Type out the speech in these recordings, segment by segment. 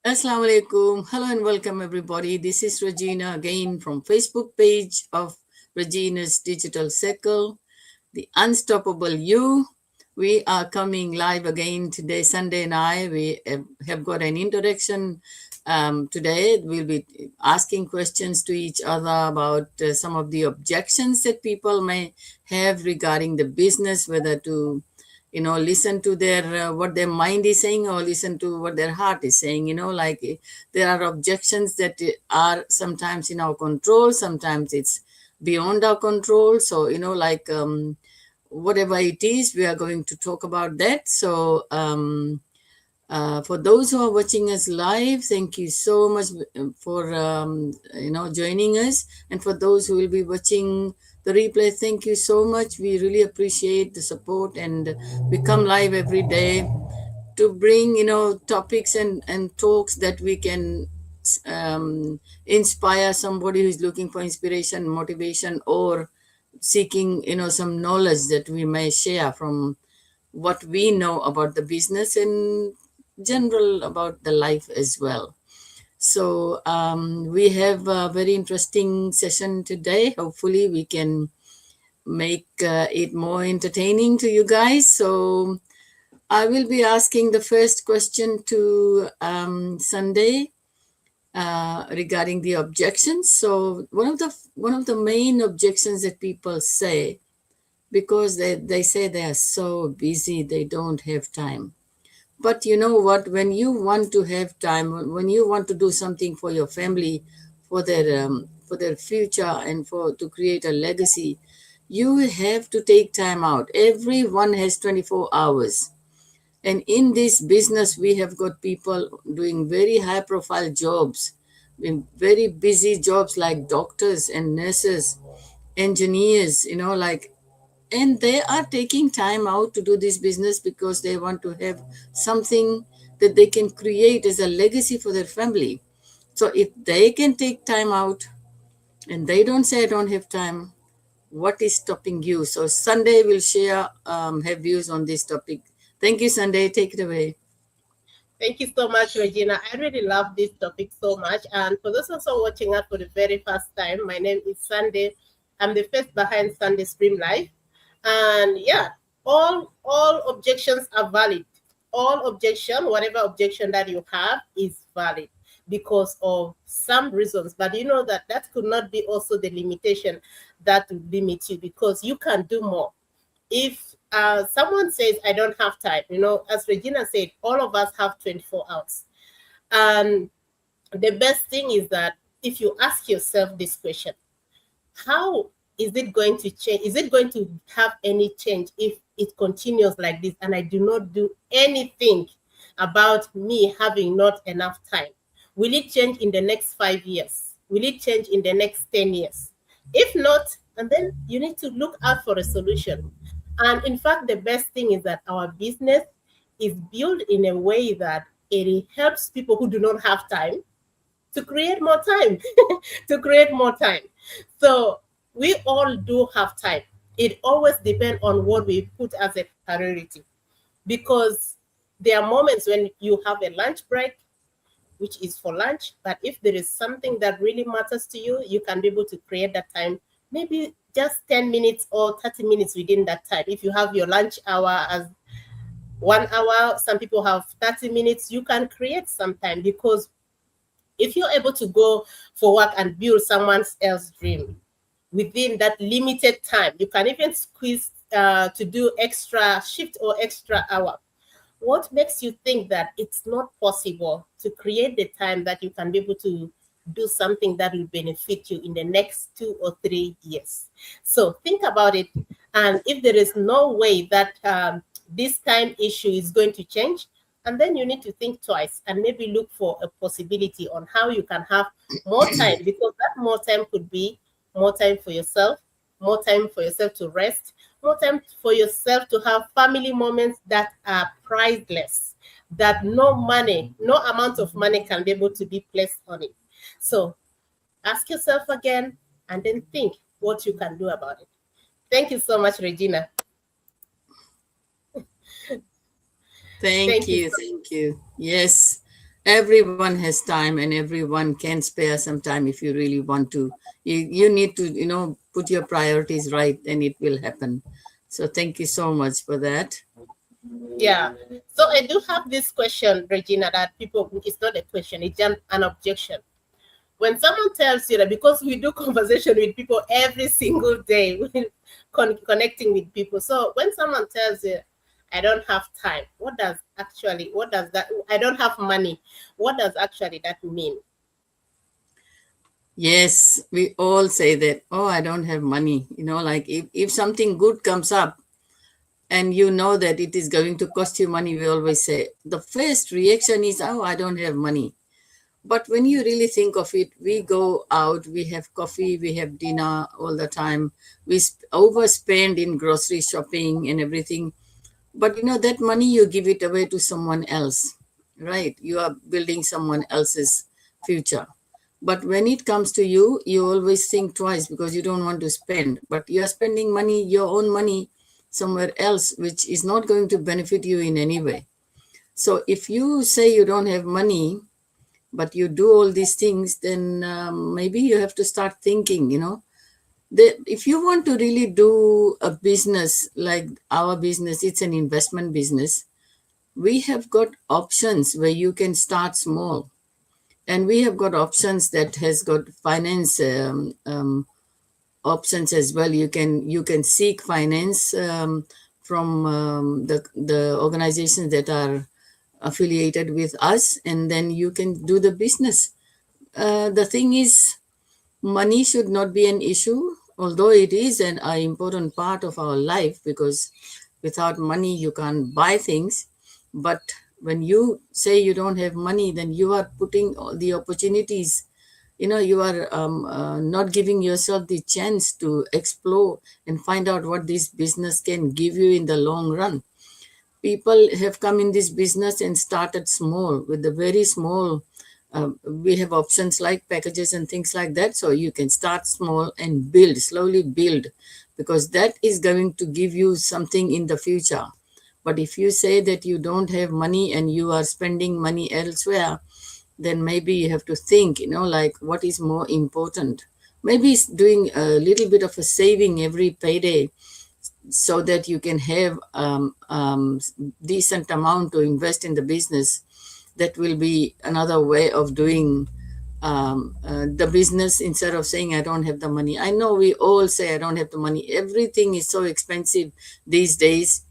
Assalamu alaikum. Hello and welcome everybody. This is Regina again from Facebook page of Regina's Digital Circle, the Unstoppable You. We are coming live again today, Sunday night. We have got an introduction today. We'll be asking questions to each other about some of the objections that people may have regarding the business, whether to listen to their what their mind is saying or listen to what their heart is saying. There are objections that are sometimes in our control, sometimes it's beyond our control. So whatever it is, we are going to talk about that. So for those who are watching us live, thank you so much for joining us, and for those who will be watching the replay, thank you so much. We really appreciate the support, and we come live every day to bring topics and talks that we can inspire somebody who is looking for inspiration, motivation, or seeking some knowledge that we may share from what we know about the business and general about the life as well. So we have a very interesting session today. Hopefully we can make it more entertaining to you guys. So I will be asking the first question to Sunday regarding the objections. So one of the main objections that people say, because they say they are so busy, they don't have time. But you know what? When you want to have time, when you want to do something for your family, for their future, and to create a legacy, you have to take time out. Everyone has 24 hours. And in this business, we have got people doing very high-profile jobs, in very busy jobs like doctors and nurses, engineers, and they are taking time out to do this business because they want to have something that they can create as a legacy for their family. So if they can take time out and they don't say, I don't have time, what is stopping you? So Sunday will share her views on this topic. Thank you, Sunday. Take it away. Thank you so much, Regina. I really love this topic so much. And for those also watching us for the very first time, my name is Sunday. I'm the face behind Sunday Stream Live. And yeah, all objections are valid. All objection, whatever objection that you have is valid because of some reasons. But you know that could not be also the limitation that would limit you, because you can do more. If someone says, I don't have time, as Regina said, all of us have 24 hours. And the best thing is that if you ask yourself this question, how is it going to change? Is it going to have any change if it continues like this and I do not do anything about me having not enough time? Will it change in the next 5 years? Will it change in the next 10 years? If not, and then you need to look out for a solution. And in fact, the best thing is that our business is built in a way that it helps people who do not have time to create more time, to create more time. So we all do have time. It always depends on what we put as a priority, because there are moments when you have a lunch break, which is for lunch. But if there is something that really matters to you, you can be able to create that time, maybe just 10 minutes or 30 minutes within that time. If you have your lunch hour as 1 hour, some people have 30 minutes, you can create some time, because if you're able to go for work and build someone else's dream within that limited time, you can even squeeze to do extra shift or extra hour. What makes you think that it's not possible to create the time that you can be able to do something that will benefit you in the next 2 or 3 years? So think about it. And if there is no way that this time issue is going to change, and then you need to think twice and maybe look for a possibility on how you can have more time, because that more time could be more time for yourself, more time for yourself to rest, more time for yourself to have family moments that are priceless, that no money, no amount of money can be able to be placed on it. So ask yourself again and then think what you can do about it. Thank you so much, Regina. Thank you. Yes. Everyone has time, and everyone can spare some time if you really want to. You need to, put your priorities right, and it will happen. So thank you so much for that. Yeah. So I do have this question, Regina, that people, it's not a question, it's just an objection. When someone tells you that, because we do conversation with people every single day, connecting with people. So when someone tells you, I don't have time, what does that, I don't have money, what does actually that mean? Yes, we all say that, oh, I don't have money. Like if something good comes up and you know that it is going to cost you money, we always say the first reaction is, oh, I don't have money. But when you really think of it, we go out, we have coffee, we have dinner all the time. We overspend in grocery shopping and everything. But that money, you give it away to someone else, right? You are building someone else's future. But when it comes to you, you always think twice because you don't want to spend. But you are spending money, your own money, somewhere else, which is not going to benefit you in any way. So if you say you don't have money, but you do all these things, then maybe you have to start thinking, that if you want to really do a business like our business, it's an investment business. We have got options where you can start small, and we have got options that has got finance options as well. You can seek finance from the organizations that are affiliated with us, and then you can do the business. The thing is, money should not be an issue, although it is an important part of our life, because without money you can't buy things. But when you say you don't have money, then you are putting all the opportunities, you are not giving yourself the chance to explore and find out what this business can give you in the long run. People have come in this business and started small with the very small. We have options like packages and things like that, so you can start small and slowly build, because that is going to give you something in the future. But if you say that you don't have money and you are spending money elsewhere, then maybe you have to think, like, what is more important. Maybe it's doing a little bit of a saving every payday, so that you can have decent amount to invest in the business. That will be another way of doing the business, instead of saying I don't have the money. I know we all say I don't have the money. Everything is so expensive these days.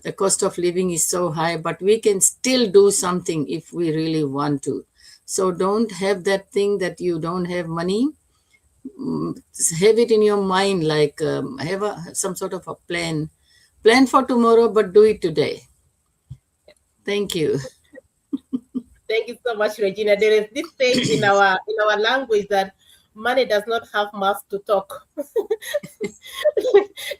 The cost of living is so high, but we can still do something if we really want to. So don't have that thing that you don't have money. Have it in your mind, like have some sort of a plan for tomorrow, but do it today. Thank you. Thank you so much, Regina. There is this saying in our language that money does not have mouth to talk.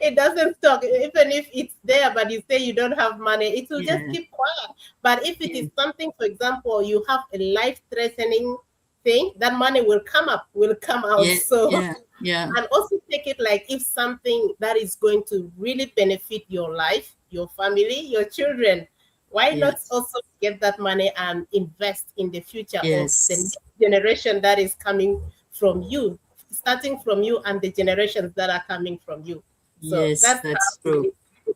It doesn't talk. Even if it's there, but you say you don't have money, it will just Yeah, keep quiet. But if it yeah, is something, for example, you have a life-threatening thing, that money will come up, will come out. yeah, So, yeah, yeah, and also take it like if something that is going to really benefit your life, your family, your children, why not yes, also get that money and invest in the future of the yes, next generation that is coming from you, starting from you and the generations that are coming from you. So yes, that's that's how true. it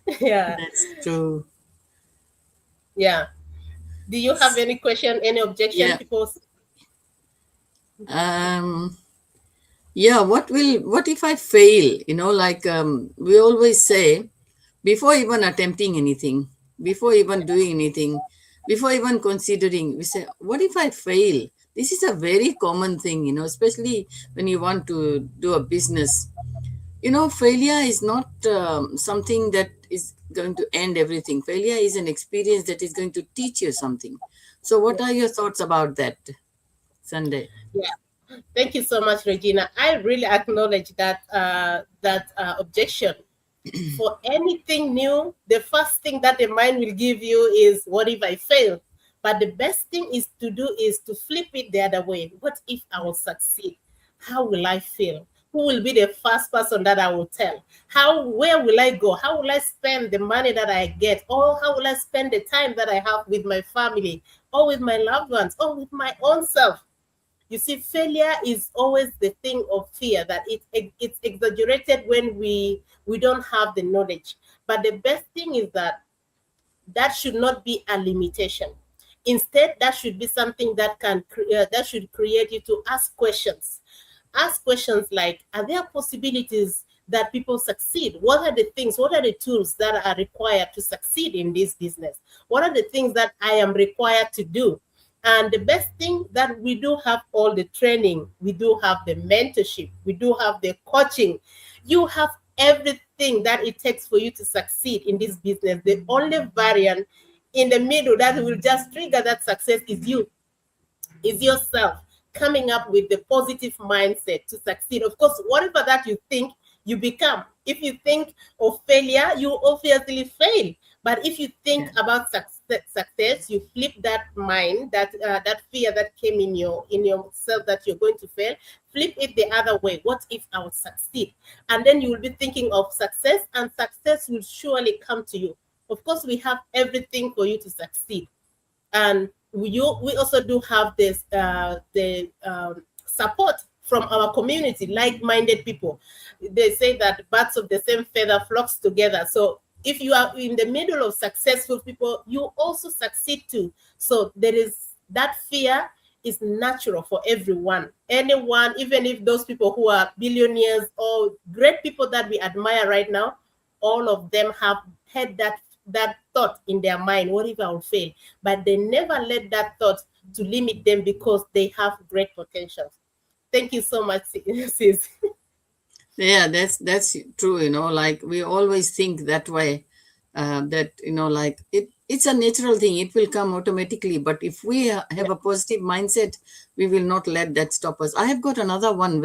is. Yeah. That's true. Yeah. Do you have any question, any objection, Yeah. people? um yeah, what if I fail? Like, we always say, before even attempting anything, before even doing anything, before even considering, we say, what if I fail? This is a very common thing, especially when you want to do a business. Failure is not something that is going to end everything. Failure is an experience that is going to teach you something. So what are your thoughts about that, Sunday? Yeah. Thank you so much, Regina. I really acknowledge that objection. For anything new, the first thing that the mind will give you is, what if I fail? But the best thing is to do is to flip it the other way. What if I will succeed? How will I feel? Who will be the first person that I will tell? Where will I go? How will I spend the money that I get? Or how will I spend the time that I have with my family? or with my loved ones, or with my own self. You see, failure is always the thing of fear, that it's exaggerated when we don't have the knowledge. But the best thing is that that should not be a limitation. Instead, that should be something that that should create you to ask questions. Ask questions like, are there possibilities that people succeed? What are the things, what are the tools that are required to succeed in this business? What are the things that I am required to do? And the best thing, that we do have all the training, we do have the mentorship, we do have the coaching. You have everything that it takes for you to succeed in this business. The only variant in the middle that will just trigger that success is you, is yourself coming up with the positive mindset to succeed. Of course, whatever that you think, you become. If you think of failure, you obviously fail. But if you think about success, you flip that mind, that fear that came in yourself that you're going to fail, flip it the other way. What if I would succeed? And then you will be thinking of success, and success will surely come to you. Of course, we have everything for you to succeed. And we also do have this support from our community, like-minded people. They say that birds of the same feather flocks together. So if you are in the middle of successful people, you also succeed too. So there is that fear is natural for everyone. Anyone, even if those people who are billionaires or great people that we admire right now, all of them have had that thought in their mind, what if I will fail? But they never let that thought to limit them, because they have great potential. Thank you so much, sis. Yeah, that's true. Like we always think that way, that like it's a natural thing. It will come automatically. But if we have a positive mindset, we will not let that stop us. I have got another one.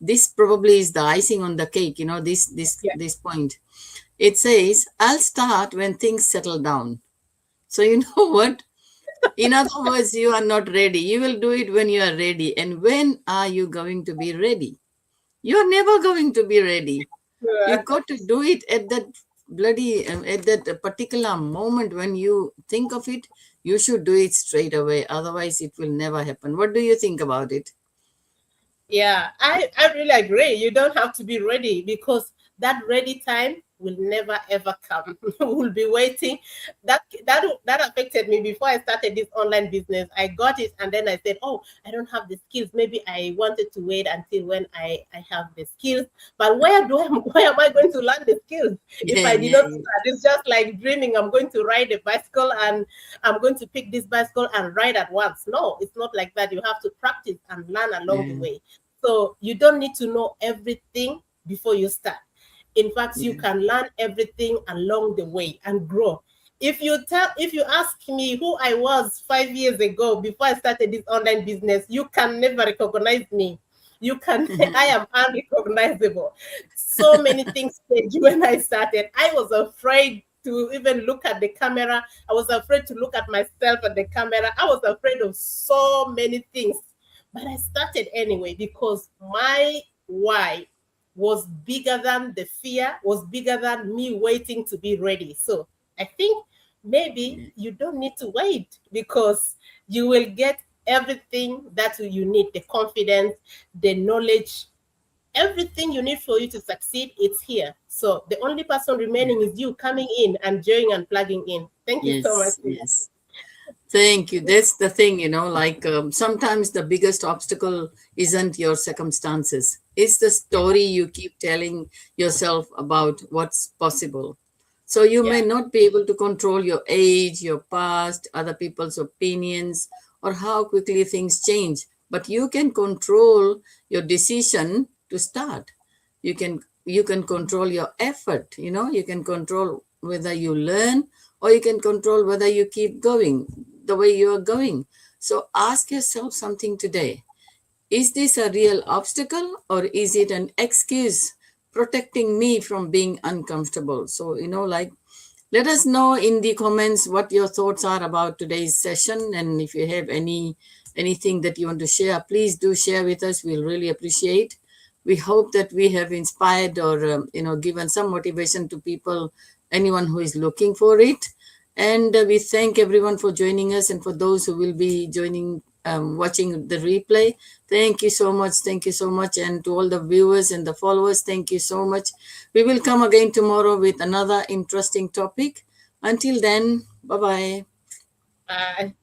This probably is the icing on the cake. This point. It says, I'll start when things settle down. So you know what? In other words, you are not ready. You will do it when you are ready. And when are you going to be ready? You're never going to be ready. You got to do it at that at that particular moment when you think of it. You should do it straight away. Otherwise, it will never happen. What do you think about it? Yeah, I really agree. You don't have to be ready, because that ready time will never ever come. We'll be waiting. That affected me before I started this online business. I got it, and then I said, oh, I don't have the skills. Maybe I wanted to wait until when I have the skills. But where am I going to learn the skills if I did not start? It's just like dreaming. I'm going to ride a bicycle, and I'm going to pick this bicycle and ride at once. No, it's not like that. You have to practice and learn along the way. So you don't need to know everything before you start. In fact, you can learn everything along the way and grow. If you ask me who I was 5 years ago before I started this online business, you can never recognize me. I am unrecognizable. So many things changed when I started. I was afraid to even look at the camera. I was afraid to look at myself at the camera. I was afraid of so many things. But I started anyway, because my why was bigger than the fear, was bigger than me waiting to be ready. So I think maybe you don't need to wait, because you will get everything that you need, the confidence, the knowledge, everything you need for you to succeed. It's here. So the only person remaining is you coming in and joining and plugging in. Thank you so much. Yes. Thank you. That's the thing, like sometimes the biggest obstacle isn't your circumstances. It's the story you keep telling yourself about what's possible. So you may not be able to control your age, your past, other people's opinions, or how quickly things change. But you can control your decision to start. You can control your effort. You can control whether you learn, or you can control whether you keep going the way you are going. So ask yourself something today. Is this a real obstacle, or is it an excuse protecting me from being uncomfortable? So, like, let us know in the comments what your thoughts are about today's session. And if you have anything that you want to share, please do share with us. We'll really appreciate. We hope that we have inspired or, given some motivation to people, anyone who is looking for it. And we thank everyone for joining us, and for those who will be joining, watching the replay. Thank you so much. Thank you so much. And to all the viewers and the followers, thank you so much. We will come again tomorrow with another interesting topic. Until then, bye-bye. Bye.